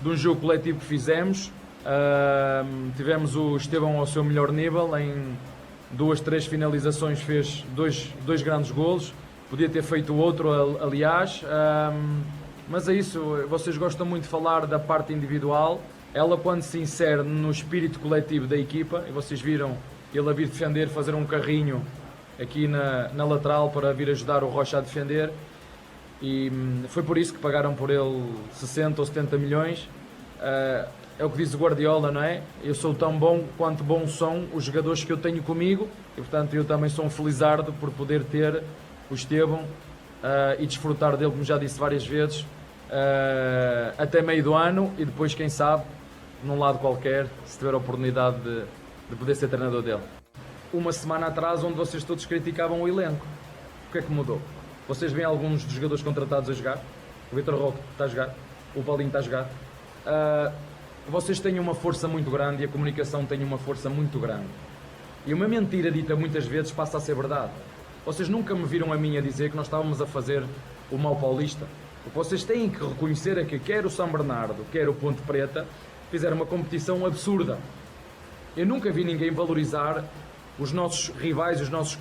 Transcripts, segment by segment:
de um jogo coletivo que fizemos. Tivemos o Estevão ao seu melhor nível, em 2, 3 finalizações fez dois grandes golos, podia ter feito outro, aliás, mas é isso, vocês gostam muito de falar da parte individual. Ela, quando se insere no espírito coletivo da equipa, e vocês viram ele a vir defender, fazer um carrinho aqui na lateral para vir ajudar o Rocha a defender, e foi por isso que pagaram por ele 60 ou 70 milhões. É o que diz o Guardiola, não é? Eu sou tão bom quanto bons são os jogadores que eu tenho comigo, e portanto eu também sou um felizardo por poder ter o Estevão e desfrutar dele, como já disse várias vezes, até meio do ano, e depois, quem sabe, num lado qualquer, se tiver a oportunidade de poder ser treinador dele. Uma semana atrás, onde vocês todos criticavam o elenco, o que é que mudou? Vocês veem alguns dos jogadores contratados a jogar? O Vitor Roque está a jogar, o Paulinho está a jogar. Vocês têm uma força muito grande e a comunicação tem uma força muito grande. E uma mentira dita muitas vezes passa a ser verdade. Vocês nunca me viram a mim a dizer que nós estávamos a fazer o mau paulista. O que vocês têm que reconhecer é que quer o São Bernardo, quer o Ponte Preta, fizeram uma competição absurda. Eu nunca vi ninguém valorizar os nossos rivais, os nossos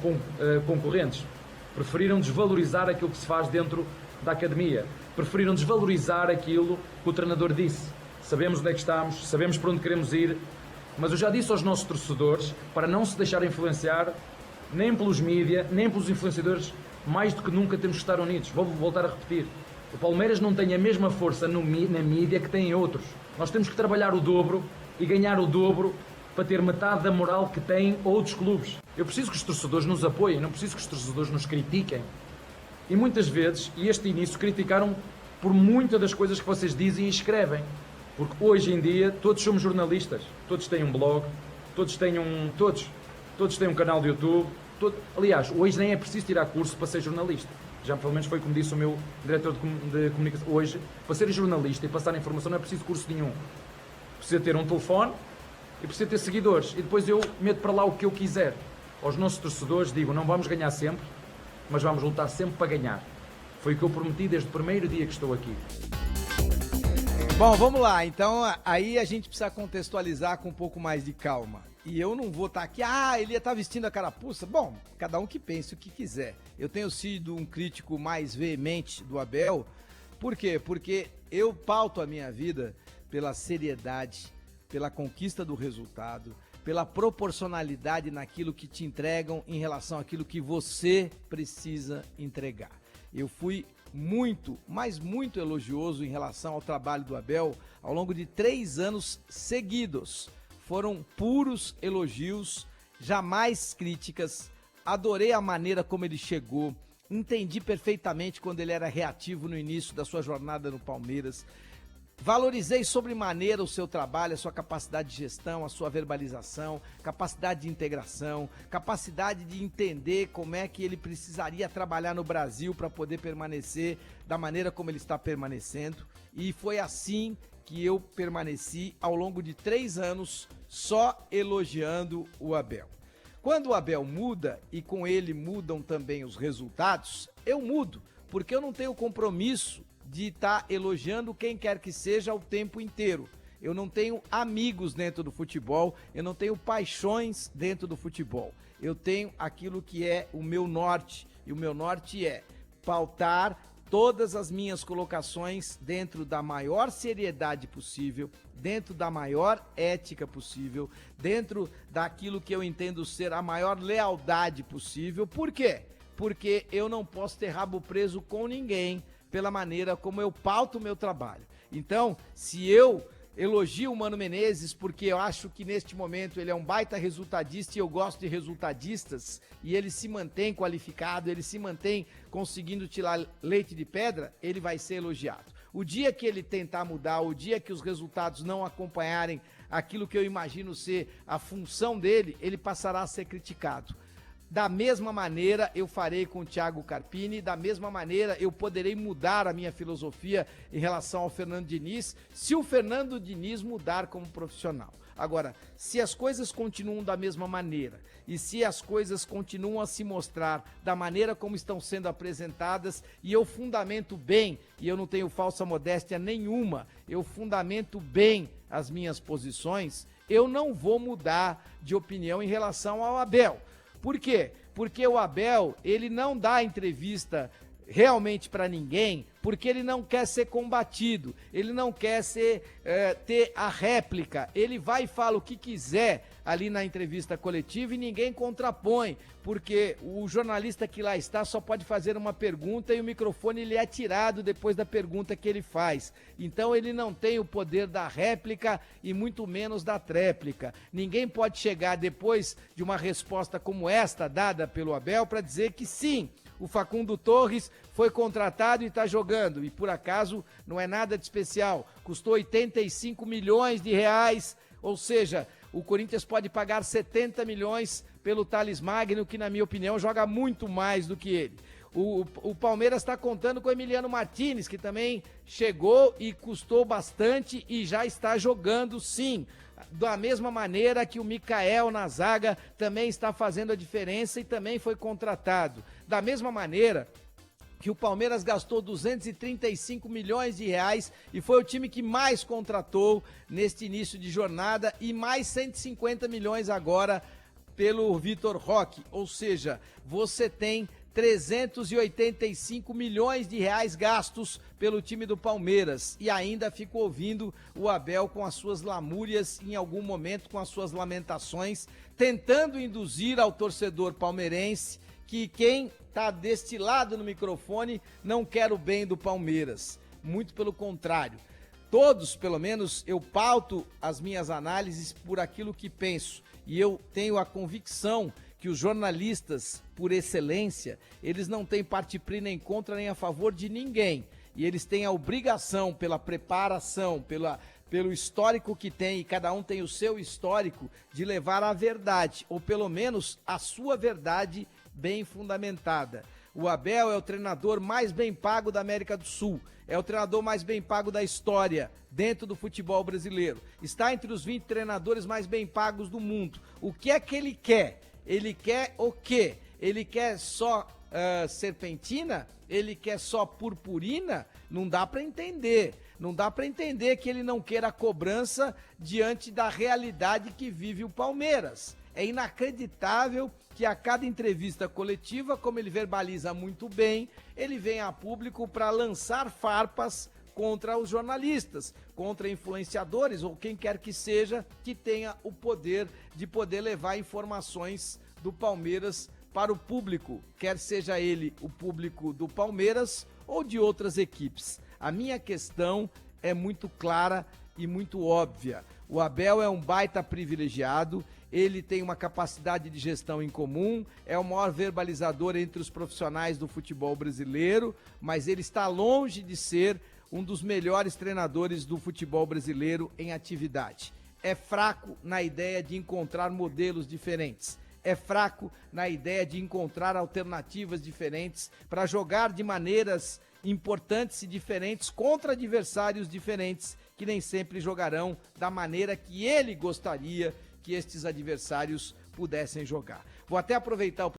concorrentes. Preferiram desvalorizar aquilo que se faz dentro da academia. Preferiram desvalorizar aquilo que o treinador disse. Sabemos onde é que estamos, sabemos para onde queremos ir, mas eu já disse aos nossos torcedores para não se deixarem influenciar nem pelos mídia, nem pelos influenciadores. Mais do que nunca temos que estar unidos. Vou voltar a repetir. O Palmeiras não tem a mesma força na mídia que têm outros. Nós temos que trabalhar o dobro e ganhar o dobro para ter metade da moral que têm outros clubes. Eu preciso que os torcedores nos apoiem, não preciso que os torcedores nos critiquem. E muitas vezes, e este início, criticaram por muitas das coisas que vocês dizem e escrevem. Porque hoje em dia todos somos jornalistas, todos têm um blog, todos têm um canal de YouTube. Aliás, hoje nem é preciso tirar curso para ser jornalista. Já pelo menos foi como disse o meu diretor de comunicação. Hoje, para ser jornalista e passar informação não é preciso curso nenhum. Precisa ter um telefone e precisa ter seguidores. E depois eu meto para lá o que eu quiser. Aos nossos torcedores digo, não vamos ganhar sempre, mas vamos lutar sempre para ganhar. Foi o que eu prometi desde o primeiro dia que estou aqui. Bom, vamos lá. Então, aí a gente precisa contextualizar com um pouco mais de calma. E eu não vou estar aqui, ele ia estar vestindo a carapuça. Bom, cada um que pense o que quiser. Eu tenho sido um crítico mais veemente do Abel. Por quê? Porque eu pauto a minha vida pela seriedade, pela conquista do resultado, pela proporcionalidade naquilo que te entregam em relação àquilo que você precisa entregar. Eu fui muito, mas muito elogioso em relação ao trabalho do Abel ao longo de 3 anos seguidos. Foram puros elogios, jamais críticas. Adorei a maneira como ele chegou, entendi perfeitamente quando ele era reativo no início da sua jornada no Palmeiras. Valorizei sobremaneira o seu trabalho, a sua capacidade de gestão, a sua verbalização, capacidade de integração, capacidade de entender como é que ele precisaria trabalhar no Brasil para poder permanecer da maneira como ele está permanecendo. E foi assim que eu permaneci ao longo de 3 anos só elogiando o Abel. Quando o Abel muda e com ele mudam também os resultados, eu mudo, porque eu não tenho compromisso de estar elogiando quem quer que seja o tempo inteiro. Eu não tenho amigos dentro do futebol, eu não tenho paixões dentro do futebol. Eu tenho aquilo que é o meu norte, e o meu norte é pautar todas as minhas colocações dentro da maior seriedade possível, dentro da maior ética possível, dentro daquilo que eu entendo ser a maior lealdade possível. Por quê? Porque eu não posso ter rabo preso com ninguém, pela maneira como eu pauto o meu trabalho. Então, se eu elogio o Mano Menezes porque eu acho que neste momento ele é um baita resultadista e eu gosto de resultadistas, e ele se mantém qualificado, ele se mantém conseguindo tirar leite de pedra, ele vai ser elogiado. O dia que ele tentar mudar, o dia que os resultados não acompanharem aquilo que eu imagino ser a função dele, ele passará a ser criticado. Da mesma maneira eu farei com o Thiago Carpini, da mesma maneira eu poderei mudar a minha filosofia em relação ao Fernando Diniz, se o Fernando Diniz mudar como profissional. Agora, se as coisas continuam da mesma maneira e se as coisas continuam a se mostrar da maneira como estão sendo apresentadas e eu fundamento bem, e eu não tenho falsa modéstia nenhuma, eu fundamento bem as minhas posições, eu não vou mudar de opinião em relação ao Abel. Por quê? Porque o Abel, ele não dá entrevista realmente para ninguém, porque ele não quer ser combatido, ele não quer ter a réplica, ele vai e fala o que quiser ali na entrevista coletiva e ninguém contrapõe, porque o jornalista que lá está só pode fazer uma pergunta e o microfone lhe é tirado depois da pergunta que ele faz. Então ele não tem o poder da réplica e muito menos da tréplica. Ninguém pode chegar depois de uma resposta como esta dada pelo Abel para dizer que sim, o Facundo Torres foi contratado e está jogando, e por acaso não é nada de especial, custou 85 milhões de reais, ou seja, o Corinthians pode pagar 70 milhões pelo Thales Magno, que na minha opinião joga muito mais do que ele. O Palmeiras está contando com o Emiliano Martinez, que também chegou e custou bastante e já está jogando sim. Da mesma maneira que o Mikael na zaga também está fazendo a diferença e também foi contratado. Da mesma maneira que o Palmeiras gastou 235 milhões de reais e foi o time que mais contratou neste início de jornada e mais 150 milhões agora pelo Vitor Roque. Ou seja, você tem 385 milhões de reais gastos pelo time do Palmeiras e ainda fico ouvindo o Abel com as suas lamúrias, em algum momento com as suas lamentações, tentando induzir ao torcedor palmeirense que quem está deste lado no microfone não quer o bem do Palmeiras. Muito pelo contrário. Todos, pelo menos, eu pauto as minhas análises por aquilo que penso e eu tenho a convicção que os jornalistas, por excelência, eles não têm parte nem contra nem a favor de ninguém. E eles têm a obrigação, pela preparação, pelo histórico que tem, e cada um tem o seu histórico, de levar a verdade, ou pelo menos a sua verdade bem fundamentada. O Abel é o treinador mais bem pago da América do Sul, é o treinador mais bem pago da história dentro do futebol brasileiro. Está entre os 20 treinadores mais bem pagos do mundo. O que é que ele quer? Ele quer o quê? Ele quer só serpentina? Ele quer só purpurina? Não dá para entender. Não dá para entender que ele não queira a cobrança diante da realidade que vive o Palmeiras. É inacreditável que a cada entrevista coletiva, como ele verbaliza muito bem, ele vem a público para lançar farpas contra os jornalistas, contra influenciadores ou quem quer que seja que tenha o poder de poder levar informações do Palmeiras para o público, quer seja ele o público do Palmeiras ou de outras equipes. A minha questão é muito clara e muito óbvia. O Abel é um baita privilegiado, ele tem uma capacidade de gestão incomum, é o maior verbalizador entre os profissionais do futebol brasileiro, mas ele está longe de ser um dos melhores treinadores do futebol brasileiro em atividade. É fraco na ideia de encontrar modelos diferentes. É fraco na ideia de encontrar alternativas diferentes para jogar de maneiras importantes e diferentes contra adversários diferentes que nem sempre jogarão da maneira que ele gostaria que estes adversários pudessem jogar. Vou até aproveitar o